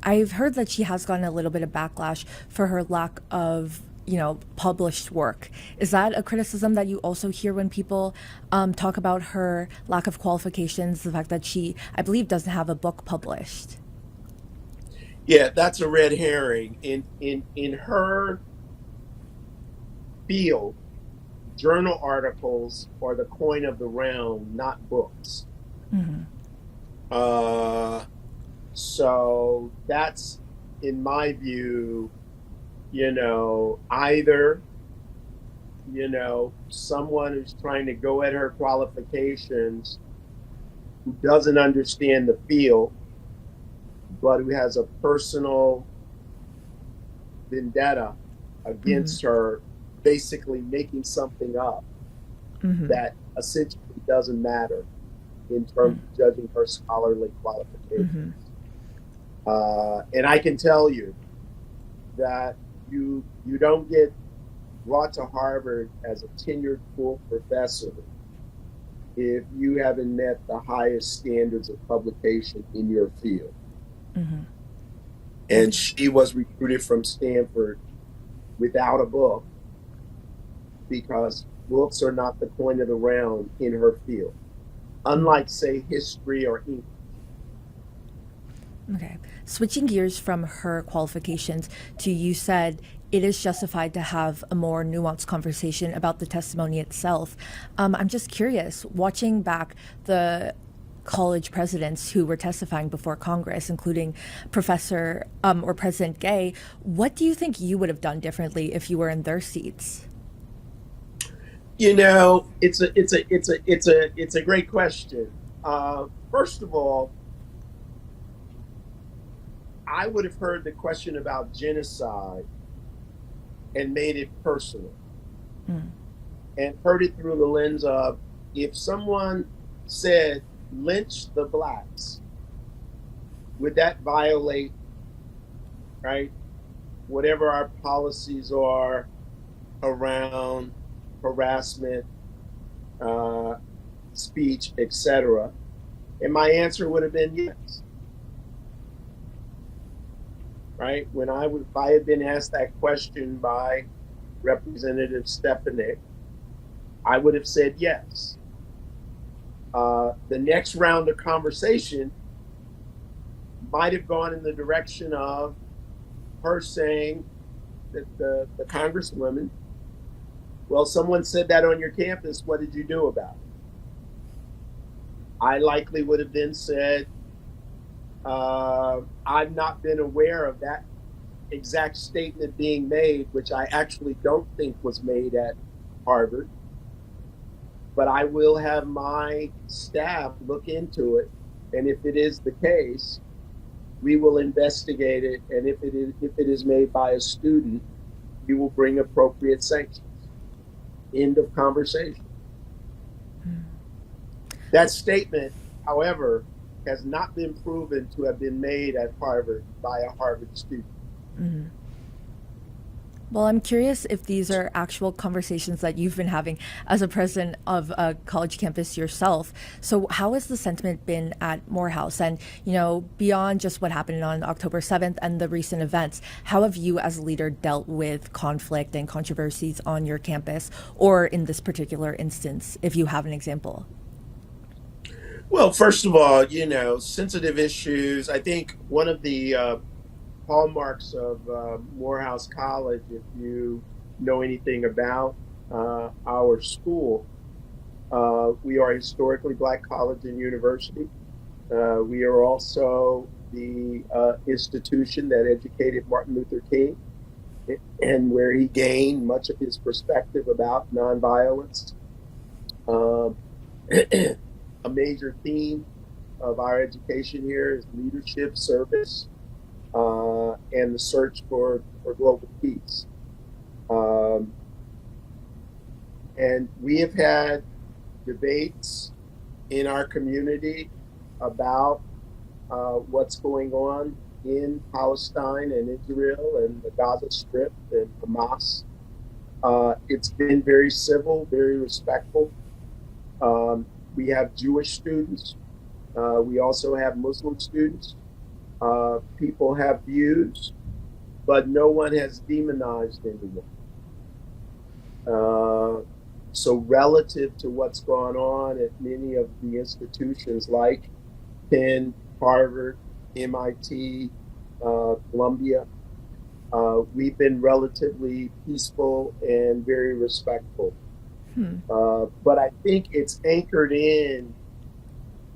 I've heard that she has gotten a little bit of backlash for her lack of, published work. Is that a criticism that you also hear when people talk about her lack of qualifications, the fact that she, I believe, doesn't have a book published? Yeah, that's a red herring. In her field, journal articles are the coin of the realm, not books. Mm-hmm. Uh, so that's, in my view, either, someone who's trying to go at her qualifications who doesn't understand the field, but who has a personal vendetta Mm-hmm. against her, basically making something up Mm-hmm. that essentially doesn't matter in terms of judging her scholarly Mm-hmm. qualifications. And I can tell you that you don't get brought to Harvard as a tenured full professor if you haven't met the highest standards of publication in your field. Mm-hmm. And Okay. she was recruited from Stanford without a book because books are not the coin of the realm in her field, Mm-hmm. unlike, say, history or English. Okay. Switching gears from her qualifications to you said it is justified to have a more nuanced conversation about the testimony itself. I'm just curious, watching back the college presidents who were testifying before Congress, including Professor or President Gay, what do you think you would have done differently if you were in their seats? It's a great question. First of all, I would have heard the question about genocide and made it personal Mm. and heard it through the lens of, if someone said lynch the blacks, would that violate, right, whatever our policies are around harassment, uh, speech, etc.? And my answer would have been yes. Right? If I had been asked that question by Representative Stefanik, I would have said yes. The next round of conversation might have gone in the direction of her saying that the congresswoman, well, someone said that on your campus. What did you do about it? I likely would have then said, I've not been aware of that exact statement being made, which I actually don't think was made at Harvard, but I will have my staff look into it. And if it is the case, we will investigate it. And if it is made by a student, we will bring appropriate sanctions. End of conversation. That statement, however, has not been proven to have been made at Harvard by a Harvard student. Mm. Well, I'm curious if these are actual conversations that you've been having as a president of a college campus yourself. So, how has the sentiment been at Morehouse? And, beyond just what happened on October 7th and the recent events, how have you as a leader dealt with conflict and controversies on your campus, or in this particular instance, if you have an example? Well, first of all, sensitive issues. I think one of the hallmarks of Morehouse College, if you know anything about our school, we are a historically black college and university. We are also the institution that educated Martin Luther King and where he gained much of his perspective about nonviolence. Um, a major theme of our education here is leadership, service, and the search for global peace. Um, and we have had debates in our community about what's going on in Palestine and Israel and the Gaza Strip and Hamas. It's been very civil, very respectful. We have Jewish students. We also have Muslim students. People have views, but no one has demonized anyone. So relative to what's gone on at many of the institutions like Penn, Harvard, MIT, Columbia, we've been relatively peaceful and very respectful. But I think it's anchored in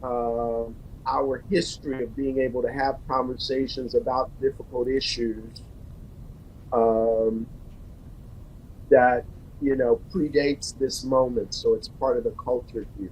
our history of being able to have conversations about difficult issues that predates this moment. So it's part of the culture here.